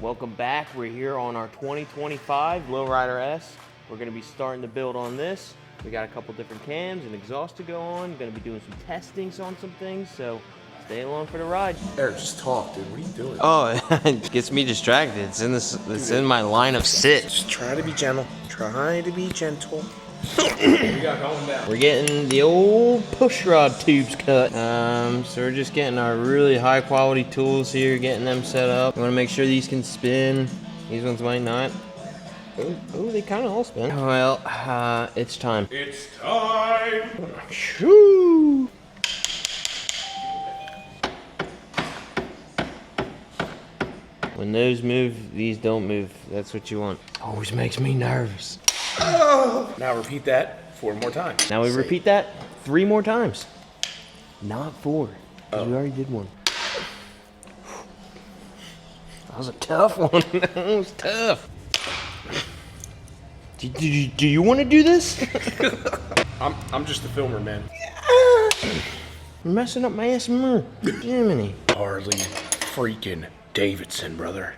Welcome back. We're here on our 2025 Lowrider S. We're going to be starting the build on this. We got a couple different cams and exhaust to go on. Going to be doing some testings on some things, so stay along for the ride. Eric, just talk, dude. What are you doing? Oh, it gets me distracted. It's in this. It's in my line of sit. Just try to be gentle. Try to be gentle. We got going down. We're getting the old push rod tubes cut. So we're just getting our really high quality tools here, getting them set up. We want to make sure these can spin. These ones might not. Oh, they kind of all spin. Well, it's time. It's time. Shoo! When those move, these don't move. That's what you want. Always makes me nervous. Oh. Now repeat that 4 more times. Now we repeat that 3 more times. Not 4, because we already did one. That was a tough one. That was tough. Do you want to do this? I'm just a filmer, man. You're messing up my SMR. Jiminy. Harley freaking Davidson, brother.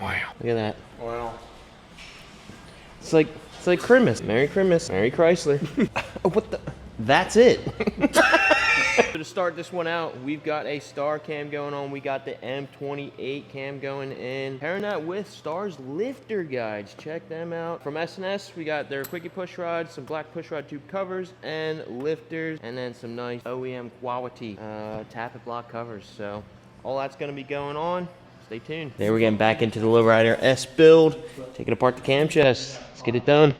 Wow. Look at that. Wow. It's like Christmas. Merry Christmas. Merry Chrysler. Oh, what the? That's it. To start this one out, we've got a Star cam going on. We got the M28 cam going in. Pairing that with Star's lifter guides. Check them out. From S&S, we got their quickie push rods, some black push rod tube covers, and lifters, and then some nice OEM quality tappet block covers. So all that's going to be going on. Stay tuned. There we're getting back into the Lowrider S build. Taking apart the cam chest. Let's get it done.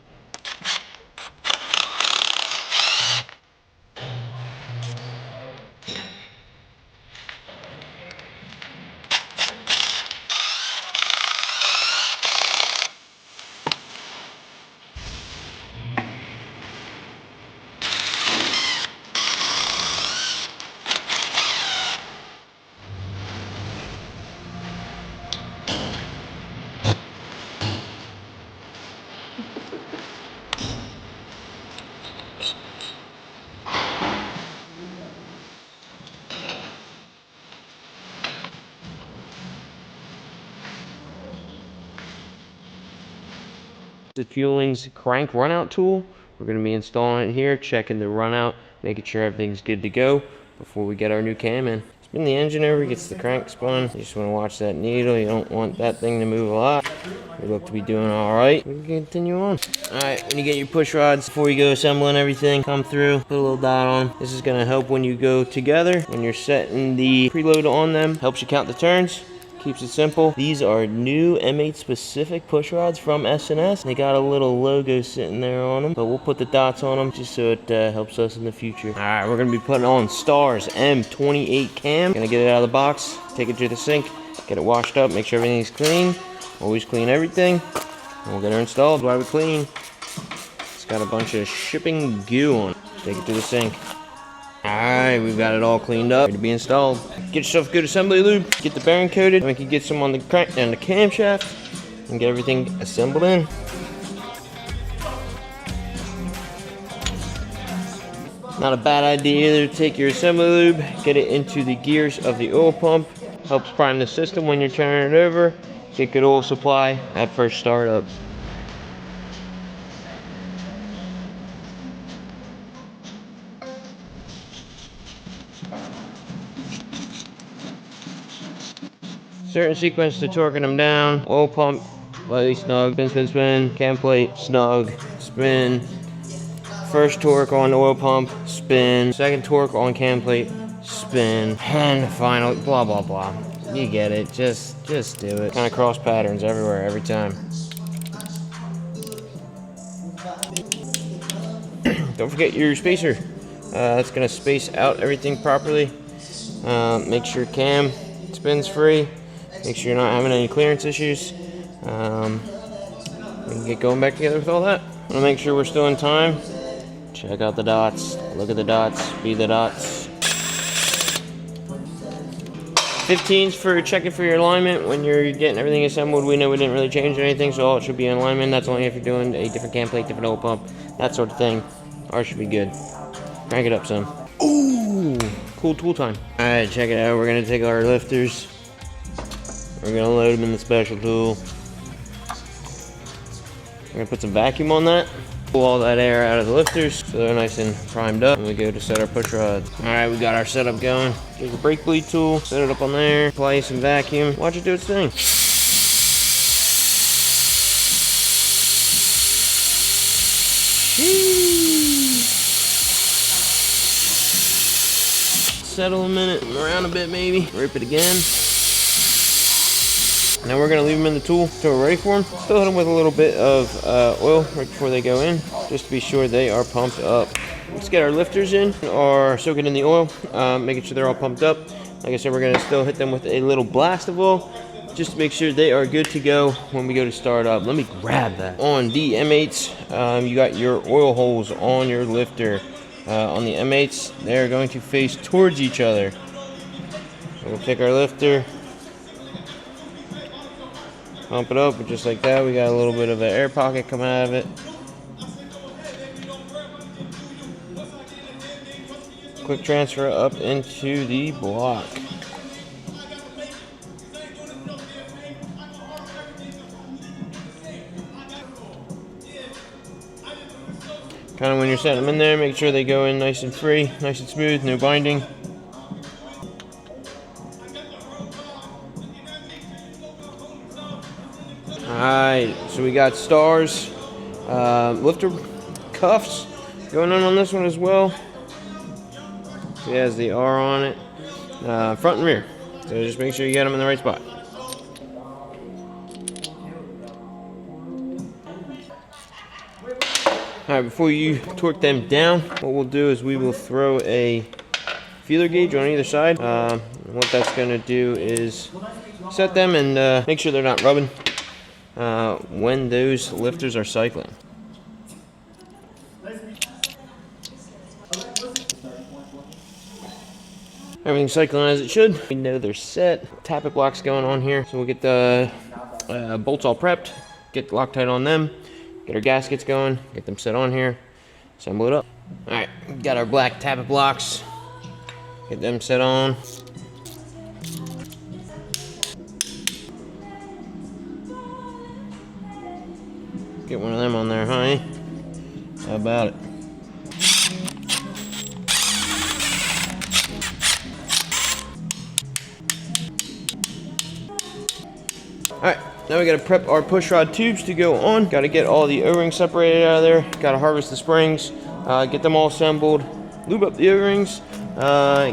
The Fueling's crank runout tool. We're going to be installing it here, checking the runout, making sure everything's good to go before we get our new cam in. Spin the engine over, gets the crank spun. You just want to watch that needle. You don't want that thing to move a lot. We look to be doing all right. We can continue on. All right, when you get your push rods, before you go assembling everything, come through, put a little dot on. This is going to help when you go together. When you're setting the preload on them, helps you count the turns. Keeps it simple. These are new M8 specific push rods from S&S. They got a little logo sitting there on them, but we'll put the dots on them just so it helps us in the future. All right, we're gonna be putting on Star's M28 cam. Gonna get it out of the box, take it to the sink, get it washed up, make sure everything's clean. Always clean everything, and we'll get her installed. While we clean, it's got a bunch of shipping goo on it. Take it to the sink. Alright, we've got it all cleaned up, ready to be installed. Get yourself a good assembly lube, get the bearing coated, and we can get some on the crank and the camshaft, and get everything assembled in. Not a bad idea either to take your assembly lube, get it into the gears of the oil pump, helps prime the system when you're turning it over, get good oil supply at first startup. Certain sequence to torquing them down. Oil pump, lightly snug, spin, spin, spin. Cam plate, snug, spin. First torque on oil pump, spin. Second torque on cam plate, spin. And final, blah, blah, blah. You get it, just do it. Kind of cross patterns everywhere, every time. Don't forget your spacer. That's gonna space out everything properly. Make sure cam spins free. Make sure you're not having any clearance issues. We can get going back together with all that. Want to make sure we're still in time. Check out the dots. Look at the dots. Speed the dots. 15's for checking for your alignment. When you're getting everything assembled, we know we didn't really change anything, so all it should be in alignment. That's only if you're doing a different cam plate, different oil pump, that sort of thing. Ours should be good. Crank it up some. Ooh, cool tool time. All right, check it out. We're gonna take our lifters. We're gonna load them in the special tool. We're gonna put some vacuum on that. Pull all that air out of the lifters so they're nice and primed up. And we go to set our push rods. All right, we got our setup going. Take a brake bleed tool, set it up on there, apply some vacuum, watch it do its thing. Settle a minute, around a bit maybe, rip it again. Now we're gonna leave them in the tool until we're ready for them. Still hit them with a little bit of oil right before they go in, just to be sure they are pumped up. Let's get our lifters in, or soak it in the oil, making sure they're all pumped up. Like I said, we're gonna still hit them with a little blast of oil, just to make sure they are good to go when we go to start up. Let me grab that. On the M8s, you got your oil holes on your lifter. On the M8s, they're going to face towards each other. So we'll take our lifter, pump it up, just like that. We got a little bit of an air pocket coming out of it. Quick transfer up into the block. Kind of when you're setting them in there, make sure they go in nice and free, nice and smooth, no binding. Alright, so we got stars, lifter cuffs going on this one as well. So it has the R on it, front and rear. So just make sure you get them in the right spot. Alright, before you torque them down, what we'll do is we will throw a feeler gauge on either side. What that's going to do is set them and make sure they're not rubbing when those lifters are cycling. Everything's cycling as it should. We know they're set. Tappet blocks going on here. So we'll get the bolts all prepped, get Loctite on them, get our gaskets going, get them set on here, assemble it up. Alright, got our black tappet blocks, get them set on. Get one of them on there, honey. How about it? Alright, now we gotta prep our push rod tubes to go on. Gotta get all the O-rings separated out of there. Gotta harvest the springs, get them all assembled, lube up the O-rings,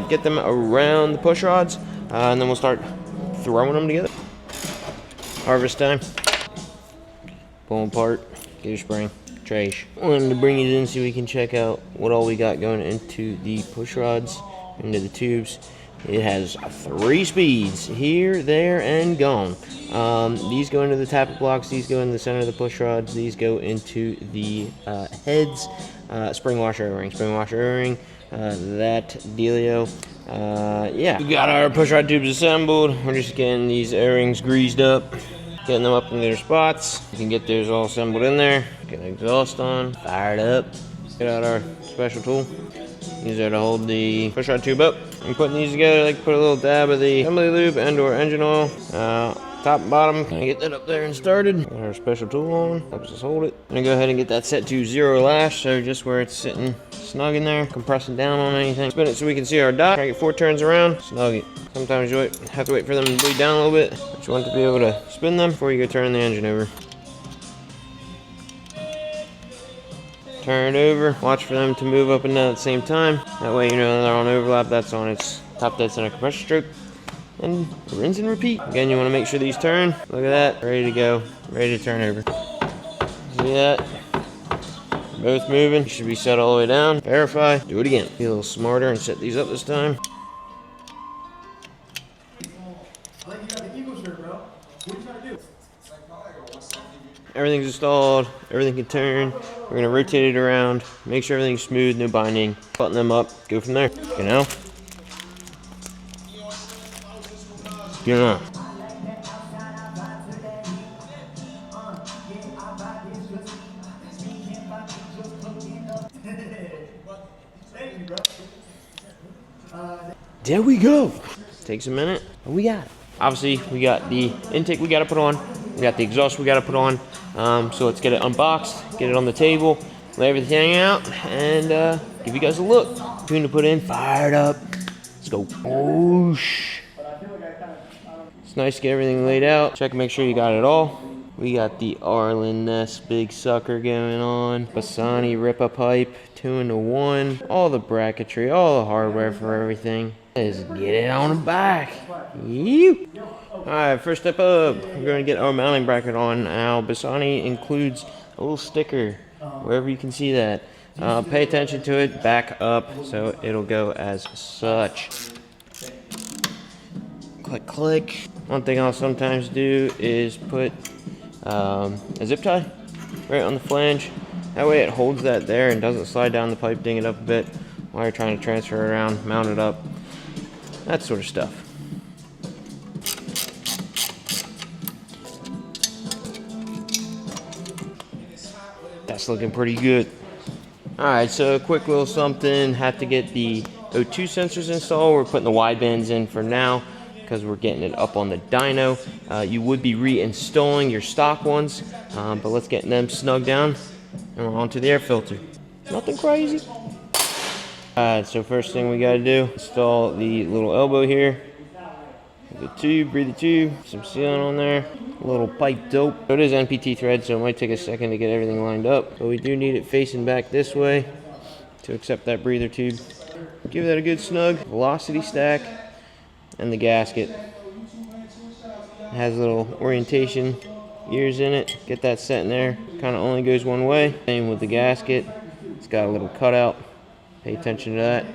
get them around the push rods, and then we'll start throwing them together. Harvest time. Pull them apart, get your spring, trash. Wanted to bring it in so we can check out what all we got going into the push rods, into the tubes. It has 3 speeds, here, there, and gone. These go into the tappet blocks, these go in the center of the push rods, these go into the heads, spring washer O-ring, that dealio. Yeah, we got our push rod tubes assembled. We're just getting these O-rings greased up, getting them up in their spots. You can get those all assembled in there. Get the exhaust on, fire it up, get out our special tool. These are to hold the push rod tube up. I'm putting these together, I like to put a little dab of the assembly lube and or engine oil, top and bottom. Gonna get that up there and started. Got our special tool on, helps us hold it. I'm gonna go ahead and get that set to 0 lash, so just where it's sitting snug in there, compressing down on anything. Spin it so we can see our dot. Try to get 4 turns around, snug it. Sometimes you have to wait for them to bleed down a little bit, but you want to be able to spin them before you go turn the engine over. Turn it over, watch for them to move up and down at the same time. That way you know they're on overlap, that's on its top dead center compression stroke. And rinse and repeat. Again, you want to make sure these turn. Look at that, ready to go, ready to turn over. See that? Both moving, should be set all the way down. Verify, do it again. Be a little smarter and set these up this time. Everything's installed, everything can turn. We're gonna rotate it around, make sure everything's smooth, no binding, button them up, go from there. You know? You know. There we go. Takes a minute, but we got it. Obviously, we got the intake we got to put on. We got the exhaust we got to put on. So let's get it unboxed, get it on the table, lay everything out, and give you guys a look. Tune to put in, fired up. Let's go. Whoosh. It's nice to get everything laid out. Check and make sure you got it all. We got the Arlen Ness big sucker going on. Bassani Ripper pipe, 2-in-1. All the bracketry, all the hardware for everything. Let's get it on the back. You. Alright, first step up, we're going to get our mounting bracket on. Now, Bassani includes a little sticker, wherever you can see that. Pay attention to it, back up, so it'll go as such. Click, click. One thing I'll sometimes do is put a zip tie right on the flange. That way it holds that there and doesn't slide down the pipe, ding it up a bit while you're trying to transfer it around, mount it up, that sort of stuff. That's looking pretty good. Alright, so a quick little something. Have to get the O2 sensors installed. We're putting the widebands in for now because we're getting it up on the dyno. You would be reinstalling your stock ones, but let's get them snugged down and we're on to the air filter. Nothing crazy. Alright, so first thing we gotta do, install the little elbow here. The tube, breather tube, some sealant on there, a little pipe dope. So it is NPT thread, so it might take a second to get everything lined up. But we do need it facing back this way to accept that breather tube. Give that a good snug. Velocity stack and the gasket. It has a little orientation ears in it. Get that set in there. Kind of only goes one way. Same with the gasket. It's got a little cutout. Pay attention to that.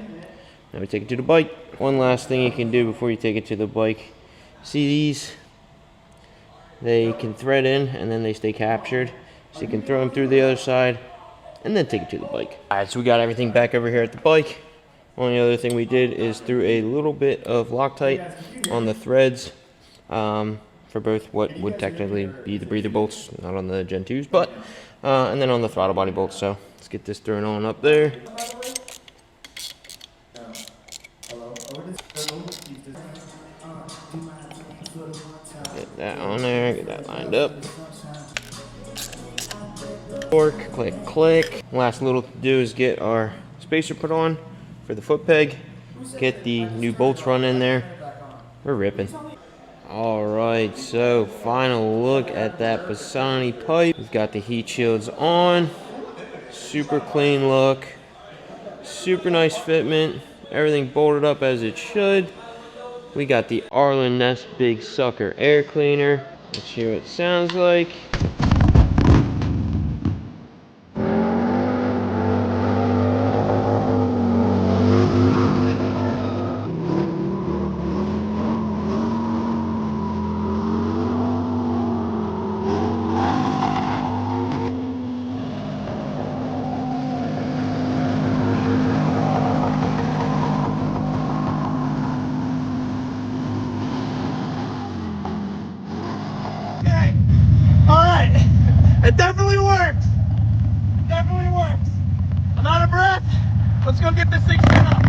Now we take it to the bike. One last thing you can do before you take it to the bike. See these? They can thread in and then they stay captured. So you can throw them through the other side and then take it to the bike. Alright, so we got everything back over here at the bike. Only other thing we did is threw a little bit of Loctite on the threads for both what would technically be the breather bolts, not on the Gen 2s, but and then on the throttle body bolts. So let's get this thrown on up there. Get that on there, get that lined up. Torque, click, click. Last little to do is get our spacer put on for the foot peg. Get the new bolts run in there. We're ripping. Alright, so final look at that Bassani pipe. We've got the heat shields on. Super clean look. Super nice fitment. Everything bolted up as it should. We got the Arlen Ness Big Sucker air cleaner. Let's hear what it sounds like. Alright, it definitely worked. Definitely works. I'm out of breath. Let's go get this thing set up.